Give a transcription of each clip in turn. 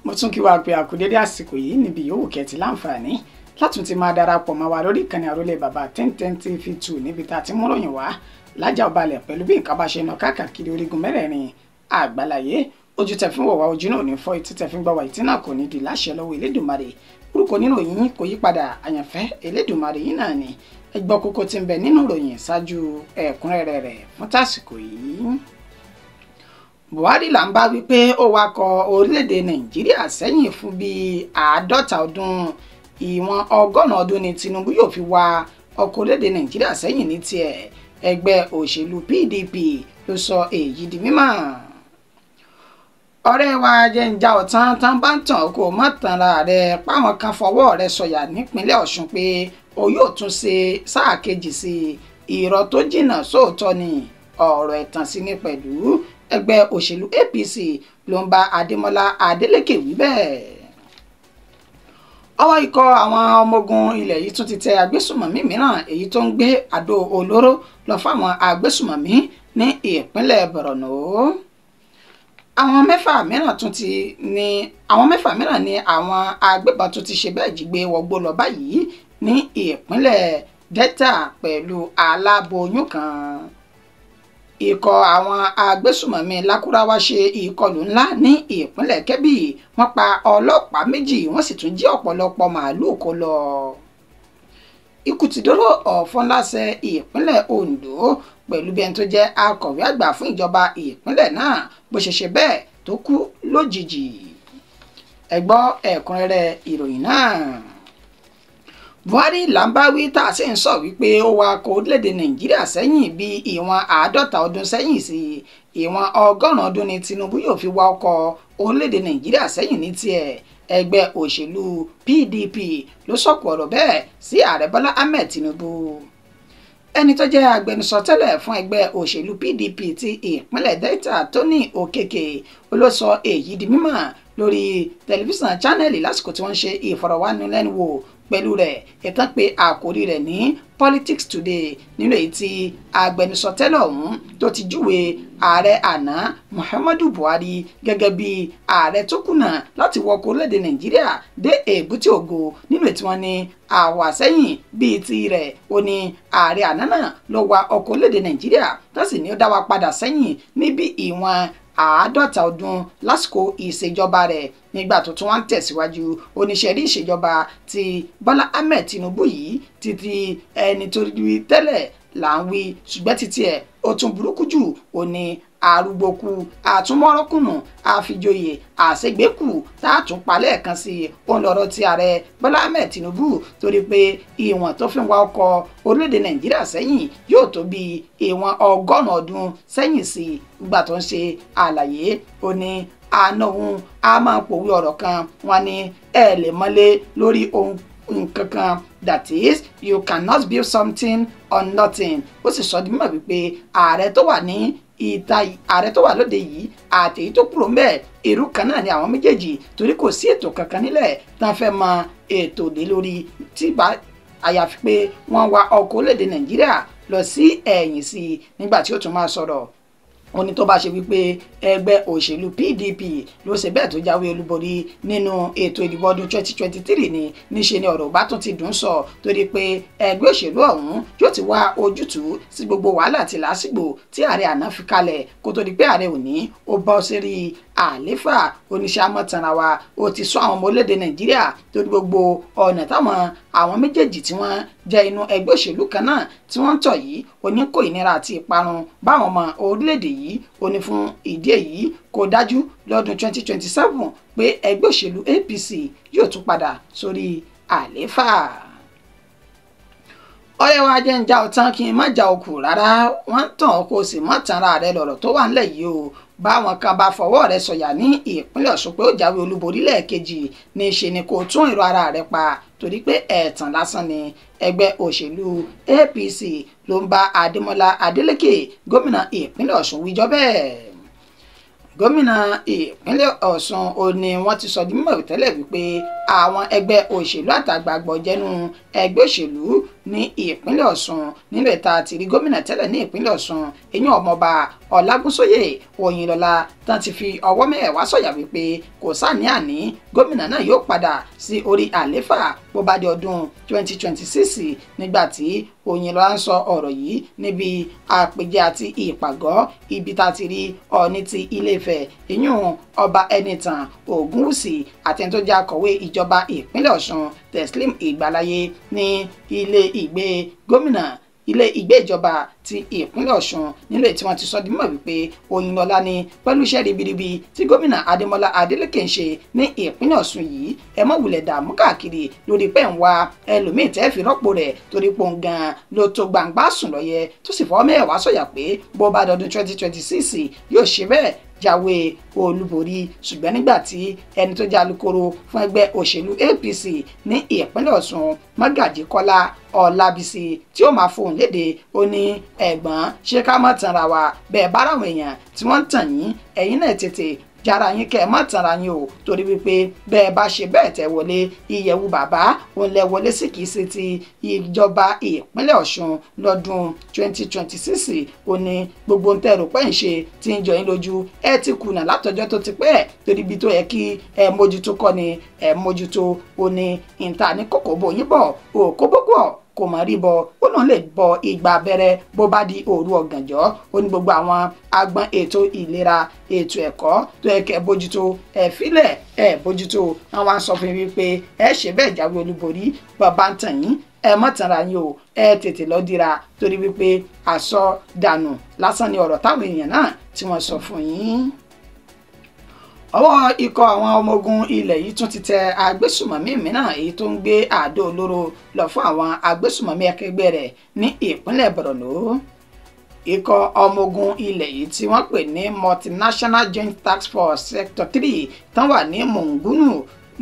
mo tún kí wa pé a kú dédé àsìkò yìí níbi yòówù kẹ́tì láǹfààní látún ti máa darapọ̀ mọ́ wa lórí ìkànnì àrólé bàbá 1010 TV2 níbi tá a ti mú ròyìn wá lájà ọbalẹ̀ pẹ̀lú bí nǹkan bá ṣe ná káàkiri orígun mẹ́rẹ̀ẹ̀rin àgbáláyé ojú tẹ̀ fún wọ̀wá ojú náà ní fọ́ etí tẹ̀ fún gbọ́wọ́ ìtí náà kò ní di láṣẹ lọ́wọ́ Elédùmarè orúkọ nínú yìí kò yí padà àyànfẹ́ Elédùmarè yìí náà ni ẹ gbọ́ kókó tí ń bẹ nínú ròyìn ṣáájú ẹ̀kúnrẹ́rẹ́ rẹ̀ fún tásìkò yìí. Buhari là ń bá wípé ó wakọ̀ orílẹ̀-èdè Nàìjíríà sẹ́yìn fún bíi 50 ọdún ìwọ̀n 100 ọdún ni Tinubu yóò fi wa ọkọ̀ orílẹ̀-èdè Nàìjíríà sẹ́yìn ní tiẹ̀ ẹgbẹ́ òṣèlú PDP ló sọ èyí di mímọ̀. Ọ̀rẹ́ wa jẹ́njà ọ̀tán tán bá ń tàn kó má tanra rẹ̀ páwọn kan fọwọ́ rẹ̀ sọ̀yà nípínlẹ̀ Ọ̀ṣun pé ó yóò tún ṣe sáà kejì sí irọ́ tó jìnnà sóòótọ́ ni ọ̀rọ̀ ẹ̀tàn sí ní pẹ̀lú ẹgbẹ́ òṣèlú APC ló ń bá Adémọ́lá Adélékè wí bẹ́ẹ̀. Ọwọ́ ikọ̀ àwọn ọmọ ogun ilẹ̀ yìí tún ti tẹ agbésùmọ̀mí mìíràn èyí tó ń gbé àdó olóró lọ fáwọn agbésùmọ̀mí ní ìpínlẹ̀ Borno. Àwọn mẹ́fà mìíràn ni àwọn agbébọn tó ti ṣe bẹ́ẹ̀ jí gbé wọgbó lọ báyìí ní ìpínlẹ̀ Delta pẹ̀lú aláboyún kan. Ikọ̀ àwọn agbésùmọ̀mí Lakurawa ṣe ìkọlù ńlá ní ìpínlẹ̀ Kebbi wọ́n pa ọlọ́pàá 2 wọ́n sì tún jí ọ̀pọ̀lọpọ̀ màálùú kó lọ. Ikú ti dóró Ọ̀fọ̀nláṣẹ ìpínlẹ̀ Ondo pẹ̀lú bí ẹni tó jẹ́ akọ̀wé àgbà fún ìjọba ìpínlẹ̀ náà bó ṣe ṣe bẹ́ẹ̀ tó kú lójijì. Ẹ gbọ́ ẹ̀kúnrẹ́rẹ́ ìròyìn náà. Buhari là ń bá wí tá a sì ń sọ wípé ó wakọ̀ orílẹ̀-èdè Nàìjíríà sẹ́yìn bí ìwọ̀n 50 ọdún sẹ́yìn sí ìwọ̀n 100 ọdún ni Tinubu yóò fi wa ọkọ̀ orílẹ̀-èdè Nàìjíríà sẹ́yìn ní tiẹ̀ ẹgbẹ́ òṣèlú PDP ló sọ̀kò ọ̀rọ̀ bẹ́ẹ̀ sí ààrẹ Bọ́lá Ahmed Tinubu. Ẹni tó jẹ́ agbẹnusọ tẹ́lẹ̀ fún ẹgbẹ́ òṣèlú PDP ti ìpínlẹ̀ Delta Tony Okeke ló sọ èyí di mímọ̀ lórí tẹlifíṣàn Channel lásìkò tí wọ́n ṣe ìfọ̀rọ̀wánilẹ́nuwò pẹ̀lú rẹ̀ ìtàn pé àkórí rẹ̀ ní Politics Today nínú èyí tí agbẹnusọ tẹ́lẹ̀ ọ̀hún tó ti júwe ààrẹ àná Muhammadu Buhari gẹ́gẹ́ bí ààrẹ tó kùnà láti wọkọ̀ orílẹ̀-èdè Nàìjíríà dé èbúté ògo nínú ètí wọn ní àwàsẹ́yìn bíi ti rẹ̀ ó ní ààrẹ àná náà ló wa ọkọ̀ orílẹ̀-èdè Nàìjíríà tó sì ní ó dá wa padà sẹ́yìn níbi ìwọ̀n 50 ọdún lásìkò ìṣèjọba rẹ̀ nígbà tó tún wá ń tẹ̀síwájú oníṣẹ́rí ìṣèjọba ti Bọ́lá Ahmed Tinubu yìí títí ẹni tó rí tẹ́lẹ̀ là ń wí ṣùgbọ́n títí ẹ̀ ó tún burúkú jù ó ní arúgbókù àtúmọ̀rọ́kùnù àfijoyè àṣegbékù tààtún palẹ̀ kan sí òun lọ́rọ̀ ti ààrẹ Bọ́lá Ahmed Tinubu torí pé ìwọ̀n tó fi ń wa ọkọ̀ orílẹ̀-èdè Nàìjíríà sẹ́yìn yóò tó bí ìwọ̀n 100 ọdún sẹ́yìn sí ìgbà tó ń ṣe àlàyé ó ní àna òun a máa pòwé ọ̀rọ̀ kan wọn ni ẹ lè mọ́lé lórí ohun nǹkan kan that is you cannot build something on nothing ó sì sọ di mímọ̀ wípé ààrẹ tó wà ní ààrẹ tó wà lóde yìí àti èyí tó kúrò ń bẹ̀ èrú kan náà ni àwọn méjèèjì torí kò sí ètò kankan nílẹ̀ tán fẹ́ mọ ètò dé lórí tí àyàfi pé wọ́n wa ọkọ̀ orílẹ̀-èdè Nàìjíríà lọ sí ẹ̀yìn sí i nígbà tí ó tún máa sọ̀rọ̀ ó ní tó bá ṣe wípé ẹgbẹ́ òṣèlú PDP ló ṣe bẹ́ẹ̀ tó jáwé olúborí nínú ètò ìdìbò ọdún 2023 ni níṣe ni ọ̀rọ̀ bá tún ti dùn sọ torí pé ẹgbẹ́ òṣèlú ọ̀hún yóò ti wá ojútùú sí gbogbo wàhálà àti làásìgbò tí ààrẹ àná fi kalẹ̀ kó tó di pé ààrẹ òní ó bọ́ sérí àléfà oníṣẹ́ amọ̀tànra wa ó ti sọ àwọn ọmọ orílẹ̀-èdè Nàìjíríà torí gbogbo ọ̀nà táwọn àwọn méjèèjì tí wọ́n jẹ́ inú ẹgbẹ́ òṣèlú kan náà tí wọ́n ń tọ̀ yìí oníkó ìnira àti ìparun báwọn ọmọ orílẹ̀-èdè yìí ó ní fún ìdí èyí kò dájú lọ́dún 2027 pé ẹgbẹ́ òṣèlú APC yóò tún padà sórí àléfà. Ọ̀rẹ́ wa jẹ́ ń já ọ̀tán kí n má já okù rárá wọ́n tàn kó sì má tanra rẹ̀ lọ̀rọ̀ tó wà ńlẹ̀ yìí o báwọn kan bá fọwọ́ rẹ̀ sọ̀yà ní ìpínlẹ̀ Ọ̀ṣun pé ó jáwé olúborí lẹ́ẹ̀kejì ní í ṣe ni kò tún èrò ara rẹ̀ pa torí pé ẹ̀tàn lásán ni ẹgbẹ́ òṣèlú APC ló ń bá Adémọ́lá Adélékè gómìnà ìpínlẹ̀ Ọ̀ṣun wíjọ́ bẹ́ẹ̀. Gómìnà ìpínlẹ̀ Ọ̀ṣun ó ní wọ́n ti sọ di mímọ̀ tẹ́lẹ̀ wípé àwọn ẹgbẹ́ òṣèlú àtàgbàgbọ́ jẹ́nu ẹgbẹ́ òṣèlú ní ìpínlẹ̀ Ọ̀ṣun nílẹ̀ tá a ti rí gómìnà tẹ́lẹ̀ ní ìpínlẹ̀ Ọ̀ṣun eyín ọmọọba Ọlágúnsóyè Òyìnlọ́lá tán ti fi ọwọ́ mẹ́wàá sọ̀yà wípé kò sáàní-àní gómìnà náà yóò padà sí orí àléfà bó bá di ọdún 2026 nígbà tí Òyìnlọ́lá ń sọ ọ̀rọ̀ yìí níbi àpèjẹ àti ìpàgọ́ ibi tá a ti rí Ọọ̀ni ti Ilé-Ifẹ̀ ìyún ọba Ẹnìtàn Ògúnwùsì àti ẹni tó jẹ́ akọ̀wé ìjọba ìpínlẹ̀ Ọ̀ṣun Teslim Ìgbàláyé ní ilé ìgbé gómìnà ilé ìgbé ìjọba ti ìpínlẹ̀ Ọ̀ṣun nílò tí wọ́n ti sọ di mọ̀ wípé Òyìnlọ́lá ní pẹ̀lú iṣẹ́ ribiribi tí gómìnà Adémọ́lá Adélékè ń ṣe ní ìpínlẹ̀ Ọ̀ṣun yìí ẹ má wulẹ̀ dààmú káàkiri lórí pé ń wá ẹlòmíì tẹ́ fi rọ́pò rẹ̀ torí pòun gan ló tó gbangba sùn lọ́yẹ tó sì fọ́ mẹ́wàá sọ̀yà pé bó bá dọdún 2026 yóò ṣe bẹ́ẹ̀ jáwé olúborí ṣùgbọ́n nígbà tí ẹni tó jẹ́ alukoro fún ẹgbẹ́ òṣèlú APC ní ìpínlẹ̀ Ọ̀ṣun Mágàjí Kọ́lá Ọlábísí tí ó máa fohùn léde ó ní ẹ̀gbọ́n ṣé ká má tanra wa bẹ́ẹ̀ bá ráwọn èèyàn tí wọ́n ń tàn yín ẹ̀yin náà tètè jára yín kẹ́ ẹ má tanra yín o torí wípé bẹ́ẹ̀ bá ṣe bẹ́ẹ̀ tẹ́ wọlé ìyẹ̀wù bàbá òun lẹ wọlé sí kìí ṣe ti ìjọba ìpínlẹ̀ Ọ̀ṣun lọ́dún 2026 ó ní gbogbo ń tẹ́ rò pé ń ṣe tí ń jọ yín lójú ẹ ti kùnà látọjọ́ tó ti pẹ́ torí ibi tó yẹ kí ẹ mójútó kọ́ ni ẹ mójútó ó ní ìta ní kòkó bò yín bọ̀ òkó bókò kò mọ̀ rí bọ ó náà lè bọ igba abẹ́rẹ́ bó bá di òru ọ̀gànjọ́ ó ní gbogbo àwọn agbọn ètò ìlera ètò ẹ̀kọ́ tó yẹ kẹ́ bójútó ẹ filẹ̀ ẹ bójútó àwọn aṣọ fún mi pé ẹ ṣe bẹ́ẹ̀ jáwé olúborí bàbá ń tàn yín ẹ má tanra yín o ẹ tètè lọ dira torí wípé àsọ dànù lásán ni ọ̀rọ̀ táwọn èèyàn náà tí wọ́n sọ fún yín. Ọwọ́ ikọ̀ àwọn ọmọ ogun ilẹ̀ yìí tún ti tẹ agbésùmọ̀mí mìíràn èyí tó ń gbé àdó olóró lọ fún àwọn agbésùmọ̀mí akẹgbẹ́ rẹ̀ ní ìpínlẹ̀ Borno. Ikọ̀ ọmọ ogun ilẹ̀ yìí tí wọ́n pè ní Multinational Joint Task Force Sector 3 tán wà ní Mungunu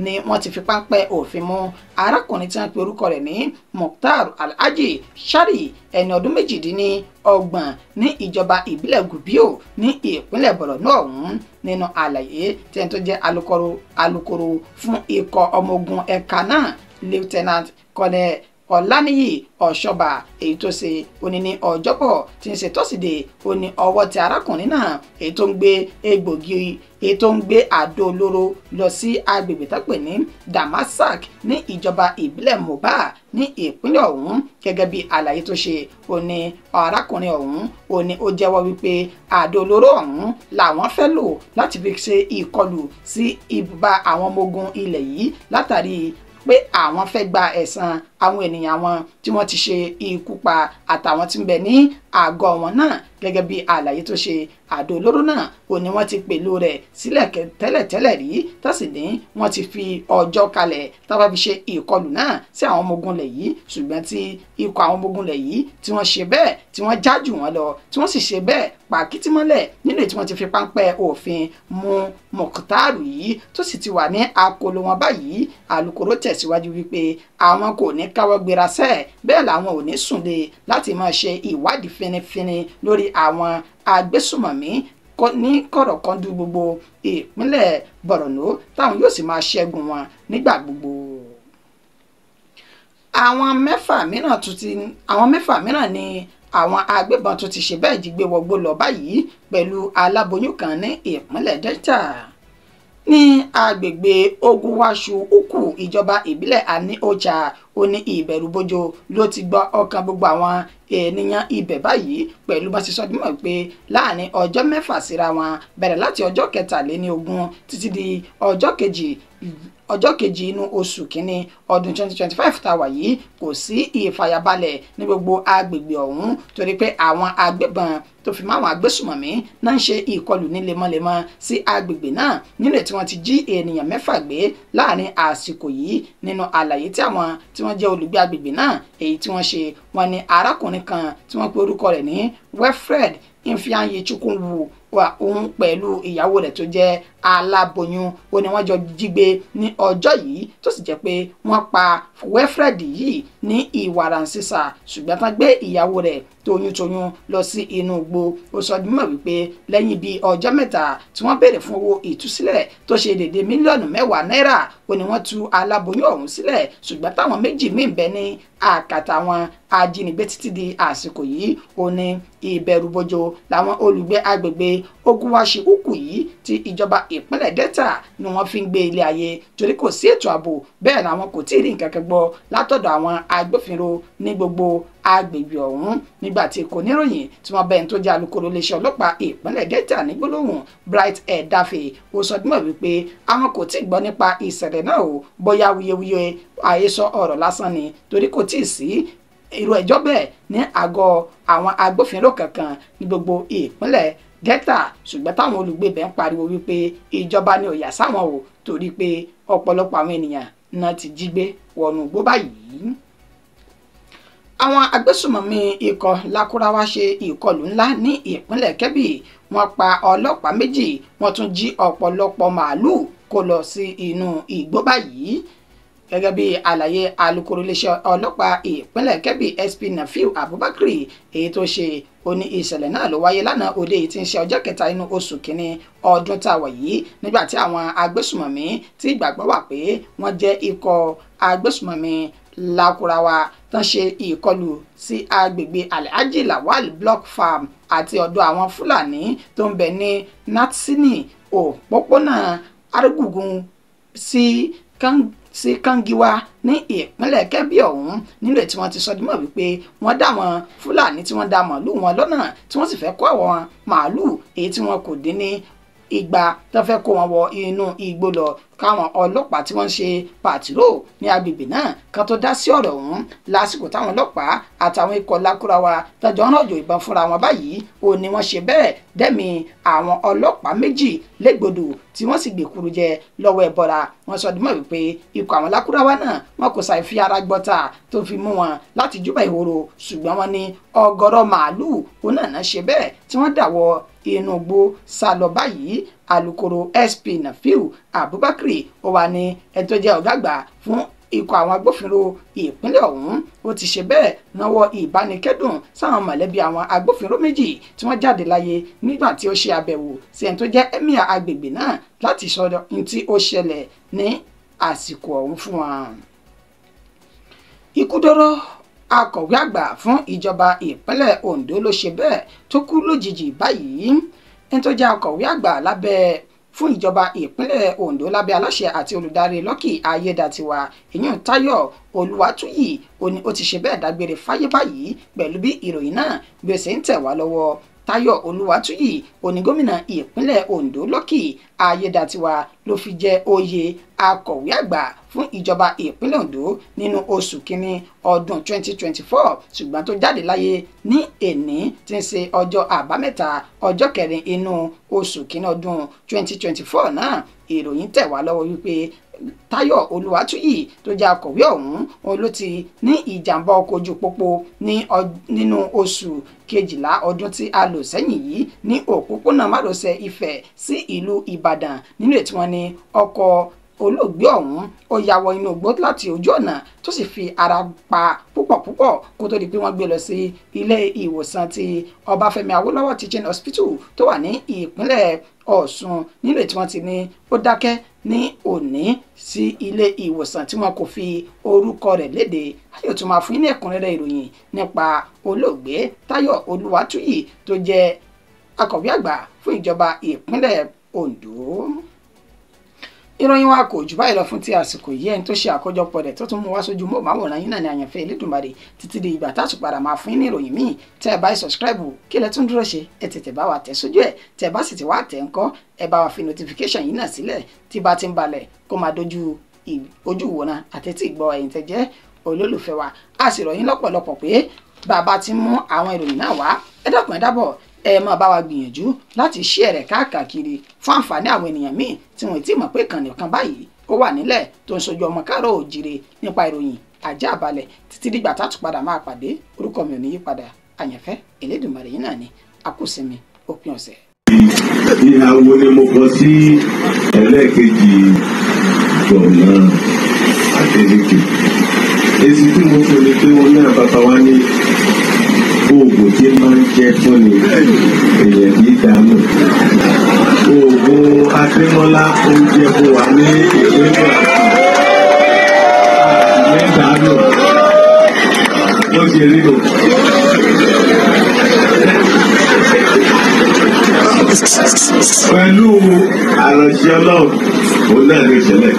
ni wọ́n ti fi páńpẹ́ òfin mú arákùnrin tí wọ́n pe orúkọ rẹ̀ ní Mukhtar Alhaji Shari ẹni ọdún 28 ní ìjọba ìbílẹ̀ Gubio ní ìpínlẹ̀ Borno ọ̀hún nínú àlàyé tí ẹni tó jẹ́ alukoro fún ikọ̀ ọmọ ogun ẹ̀ka náà Lieutenant Colonel Ọláníyì Ọ̀ṣọ́bà èyí tó ṣe òní ní ọjọ́bọ̀ tí ń ṣe tọ́sídẹ̀ẹ́ òní ọwọ́ tí arákùnrin náà èyí tó ń gbé egbògi èyí tó ń gbé àdó olóró lọ sí agbègbè tó pè ní Damasak ní ìjọba ìbílẹ̀ Moba ní ìpínlẹ̀ ọ̀hún gẹ́gẹ́ bí àlàyé tó ṣe òní arákùnrin ọ̀hún òní ó jẹ́wọ́ wípé àdó olóró ọ̀hún làwọn fẹ́ lò láti fi ṣe ìkọlù sí ibùba àwọn ọmọ ogun ilẹ̀ yìí látàrí pé àwọn fẹ́ gba ẹ̀san àwọn ènìyàn wọn tí wọ́n ti ṣe ikú pa àtàwọn tí ń bẹ ní àgọ́ wọn náà gẹ́gẹ́ bí àlàyé tó ṣe àdó olóró náà ò ní wọ́n ti pèlò rẹ̀ sílẹ̀ tẹ́lẹ̀tẹ́lẹ̀ rí tó sì ní wọ́n ti fi ọjọ́ kalẹ̀ tó bá fi ṣe ìkọlù náà sí àwọn ọmọ ogun lẹ̀ yìí ṣùgbọ́n tí ikọ̀ àwọn ọmọ ogun lẹ̀ yìí tí wọ́n ṣe bẹ́ẹ̀ tí wọ́n já jù wọ́n lọ tí wọ́n sì ṣe bẹ́ẹ̀ pàkìtì mọ́lẹ̀ nínú tí wọ́n ti fi páńpẹ́ òfin mú Mọ̀kútàrù yìí tó sì ti wà ní akolo wọn báyìí alukoro tẹ̀síwájú wípé àwọn kò ní káwọ́ gbéra sẹ́ẹ̀ bẹ́ẹ̀ làwọn ò ní sùn lé láti máa ṣe ìwádìí finifini lórí àwọn agbésùmọ̀mí ní kọ̀rọ̀kọ́ndú gbogbo ìpínlẹ̀ Borno táwọn yóò sì máa ṣẹ́gun wọn nígbà gbogbo. àwọn mẹ́fà mìíràn ni àwọn agbébọn tó ti ṣe bẹ́ẹ̀ jí gbé wọgbó lọ báyìí pẹ̀lú aláboyún kan ní ìpínlẹ̀ Delta ní agbègbè Ogunwàṣù Ukwu ìjọba ìbílẹ̀ Àníọ̀chà ó ní ìbẹ̀rùbojo ló ti gbọ́ ọkàn gbogbo àwọn ènìyàn ibẹ̀ báyìí pẹ̀lú bá ti sọ dímọ̀ pé láàrin ọjọ́ 6 síra wọn bẹ̀rẹ̀ láti ọjọ́ 23 títí di ọjọ́ kejì inú oṣù kínní ọdún 2025 tá a wà yìí kò sí ìfàyàbalẹ̀ ní gbogbo agbègbè ọ̀hún torí pé àwọn agbébọn tó fi máwọn agbésùmọ̀mí náà ń ṣe ìkọlù ní lemọ́lemọ́ sí agbègbè náà nílẹ̀ tí wọ́n ti jí ènìyàn 6 gbé láàrin àsìkò yìí nínú àlàyé tí àwọn tí wọ́n jẹ́ olùgbé agbègbè náà èyí tí wọ́n ṣe wọ́n ní arákùnrin kan tí wọ́n pe orúkọ rẹ̀ ní Wilfred Ifeanyi Chukwuwu wà òun pẹ̀lú ìyàwó rẹ̀ tó jẹ́ aláboyún ó ní wọ́n jọ jí gbé ní ọjọ́ yìí tó sì jẹ́ pé wọ́n pa Wilfred yìí ní ìwàràǹsísà ṣùgbọ́n tán gbé ìyàwó rẹ̀ toyúntoyún lọ sí inú igbó. Ó sọ di mímọ̀ wípé lẹ́yìn bíi ọjọ́ mẹ́ta tí wọ́n béèrè fún owó ìtúsílẹ̀ tó ṣe déédé mílíọ̀nù 10 náírà ó ní wọ́n tú aláboyún ọ̀hún sílẹ̀ ṣùgbọ́n táwọn méjì míì ń bẹ ní àkàtà àwọn ajínigbé títí di àsìkò yìí. Ó ní ìbẹ̀rùbojo làwọn olùgbé agbègbè Ogunwaṣi Ukwu yìí tí ìjọba ìpínlẹ̀ Delta ni wọ́n fi ń gbé ilé ayé torí kò sí ètò ààbò bẹ́ẹ̀ làwọn kò tí ì rí nǹkan kan gbọ́ látọ̀dọ̀ àwọn agbófinró ní gbogbo agbègbè ọ̀hún. Nígbà tí kò níròyìn tí wọ́n bẹ́ẹ̀ tó jẹ́ alukoro iléeṣẹ́ ọlọ́pàá ìpínlẹ̀ Delta ní gbólóhùn Bright Edafe ó sọ dímọ̀ wípé àwọn kò tí ì gbọ́ nípa ìṣẹ̀lẹ̀ náà o bóyá wuyewuye àhesọ ọ̀rọ̀ lásán ni torí kò tí ì sí irú ẹjọ́ bẹ́ẹ̀ ní àgọ́ àwọn agbófinró kankan ní gbogbo ìpínlẹ̀ Delta ṣùgbọ́n táwọn olùgbé bẹ́ẹ̀ ń pariwo wípé ìjọba ni ò yà sáwọn o torí pé ọ̀pọ̀lọpọ̀ àwọn ènìyàn náà ti jí gbé wọnú igbó báyìí. Àwọn agbésùmọ̀mí ikọ̀ Lakurawa ṣe ìkọlù ńlá ní ìpínlẹ̀ Kebbi wọ́n pa ọlọ́pàá 2 wọ́n tún jí ọ̀pọ̀lọpọ̀ màálùú kó lọ sí inú igbó báyìí. Gẹ́gẹ́ bí àlàyé alukoro iléeṣẹ́ ọlọ́pàá ìpínlẹ̀ Kebbi SP Nafiu Abubakar èyí tó ṣe ó ní ìṣẹ̀lẹ̀ náà ló wáyé lánàá òde yìí tí ń ṣe ọjọ́ 7 inú oṣù kínní ọdún tá a wà yìí nígbà tí àwọn agbésùmọ̀mí tí ìgbàgbọ́ wà pé wọ́n jẹ́ ikọ̀ agbésùmọ̀mí Lakurawa tán ṣe ìkọlù sí agbègbè Alhaji Lawal Block Farm àti ọ̀dọ̀ àwọn Fúlàní tó ń bẹ ní Natsini òpópónà Argungun sí Kangiwa ní ìpínlẹ̀ Kebbi ọ̀hún nílò tí wọ́n ti sọ dímọ̀ wípé wọ́n dá wọn Fúlàní tí wọ́n dá màálù wọn lọ́nà tí wọ́n sì fẹ́ kó àwọn màálù èyí tí wọ́n kò dín ní 200 tó fẹ́ kó wọn wọ inú igbó lọ káwọn ọlọ́pàá tí wọ́n ń ṣe pàtírò ní agbègbè náà kan tó dá sí ọ̀rọ̀ ọ̀hún lásìkò táwọn ọlọ́pàá àtàwọn ikọ̀ Lakurawa tọ́jọ́ ń rọ̀jò ìbọn fúnra wọn báyìí ó ní wọ́n ṣe bẹ́ẹ̀ dẹ́mi àwọn ọlọ́pàá 2 légbodò tí wọ́n sì gbèkúrú jẹ lọ́wọ́ ẹ̀bọra. Wọ́n sọ dímọ̀ wípé ikọ̀ àwọn Lakurawa náà wọn kò ṣàì fi ara gbọ́ta tó fi mú wọn láti júbà ìhòòrò ṣùgbọ́n wọ́n ní ọ̀gọ̀rọ̀ màálù ó náà ṣe bẹ́ẹ̀ tí wọ́n dàwọ́ inú igbó sá lọ báyìí. Alukoro SP Nafiu Abubakar ó wà ní ẹni tó jẹ́ ọ̀gá àgbà fún ikọ̀ àwọn agbófinró ìpínlẹ̀ ọ̀hún ó ti ṣe bẹ́ẹ̀ náwó ìbánikẹ́dùn sáwọn mọ̀lẹ́bí àwọn agbófinró 2 tí wọ́n jáde láyé nígbà tí ó ṣe àbẹ̀wò sí ẹni tó jẹ́ emir agbègbè náà láti sọ ohun tí ó ṣẹlẹ̀ ní àsìkò ọ̀hún fún wọn. Ikú dóró akọ̀wé àgbà fún ìjọba ìpínlẹ̀ Ondo ló ṣe bẹ́ẹ̀ tó kú lójijì báyìí. Ẹni tó jẹ́ akọ̀wé àgbà lábẹ́ fún ìjọba ìpínlẹ̀ Ondo lábẹ́ aláṣẹ àti olùdarí Lucky Ayédàtiwa èyàn Táyọ̀ Olúwatúyì ó ní ó ti ṣe bẹ́ẹ̀ dágbére fáyé báyìí pẹ̀lú bí ìròyìn náà bí ó ṣe ń tẹ̀ wá lọ́wọ́. Táyọ̀ Olúwatúyì òní gómìnà ìpínlẹ̀ Ondo Lucky Ayédàtiwa ló fi jẹ oyè akọ̀wé àgbà fún ìjọba ìpínlẹ̀ Ondo nínú oṣù kínní ọdún 2024 ṣùgbọ́n tó jáde láyé ní èní tí ń ṣe ọjọ́ àbámẹ́ta ọjọ́ 4 inú oṣù kínní ọdún 2024 náà. Ìròyìn tẹ̀ wá lọ́wọ́ wípé Táyọ̀ Olúwatúyì tó jẹ́ akọ̀wé ọ̀hún òun ló ti ní ìjàmbá ọkọ̀ ojú pópó nínú oṣù kejìlá ọdún tí a lò sẹ́yìn yìí ní òpópónà márosẹ̀ Ifẹ̀ sí ìlú Ìbàdàn nínú ètò wọn ní ọkọ̀ olóògbé ọ̀hún ó ya wọ inú igbó láti ojú ọ̀nà tó sì fi ara pa púpọ̀ kó tó di pé wọ́n gbé lọ sí ilé ìwòsàn ti Ọbáfẹ́mi Awólọ́wọ̀ Teaching Hospital tó wà ní ìpínlẹ̀ Ọ̀ṣun nílò tí wọ́n ti ní ó dákẹ́ ní òní sí ilé ìwòsàn tí wọn kò fi orúkọ rẹ̀ léde. ayò tún máa fún yín ní ẹ̀kúnrẹ́rẹ́ ìròyìn nípa olóògbé Táyọ̀ Olúwatúyì tó jẹ́ akọ̀wé àgbà fún ìjọba ìpínlẹ̀ Ondo. ìròyìn wa kò jù báyìí lọ fún ti àsìkò yìí ẹni tó ṣe àkójọpọ̀ rẹ̀ tó tún mú wá sójú mọ́ màwòrán yín náà ní àyànfẹ́ Elédùmarè títí di ìgbà táṣù padà máa fún yín ní ìròyìn míì tẹ́ ẹ bá subscribe kí lẹ tún dúró ṣe ẹ tètè bá wa tẹ̀ sójú ẹ̀ tẹ́ ẹ bá sì ti wá tẹ̀ ńkọ́ ẹ bá wa fi notification yìí náà sílẹ̀ tí bá ti ń balẹ̀ kó máa dojú ojú ìwòran àtẹ́tí ìgbọ́ ẹ̀yin tẹ́ jẹ́ olólùfẹ́ wa. a sì rọ̀ yín lọ́pọ̀lọpọ̀ pé bàbá ti mú àwọn ìròyìn náà wá ẹ dákun ẹ dábọ̀ ẹ máa bá wa gbìyànjú láti share rẹ̀ káàkiri fún àǹfààní àwọn ènìyàn míì tí wọ́n ti mọ̀ pé ìkànnì kan báyìí ó wà nílẹ̀ tó ń sojú ọmọ káàárọ̀ oòjíire nípa ìròyìn ajá balẹ̀ títí dìgbà tá a tún padà máa pàdé orúkọ mi ò ní yí padà àyànfẹ́ Elédùmarè yín náà ni a kú sinmi òpin ọ̀sẹ̀. ìhàwó ni mo kọ sí ẹlẹ́ẹ̀kejì Gọ̀nà Adélékè. Èsì tí mo fún ni pé wọn náà bàbá wa ní oògùn tí máa ń jẹ fún ni èèyàn kì í dànù. Oògùn Adémọ́lá ó ń jẹ fún wa ní ìpínlẹ̀ dànù. Ó ṣe rí lò. Pẹ̀lú àránṣẹ́ Ọlọ́run, òun náà ló ṣẹlẹ̀.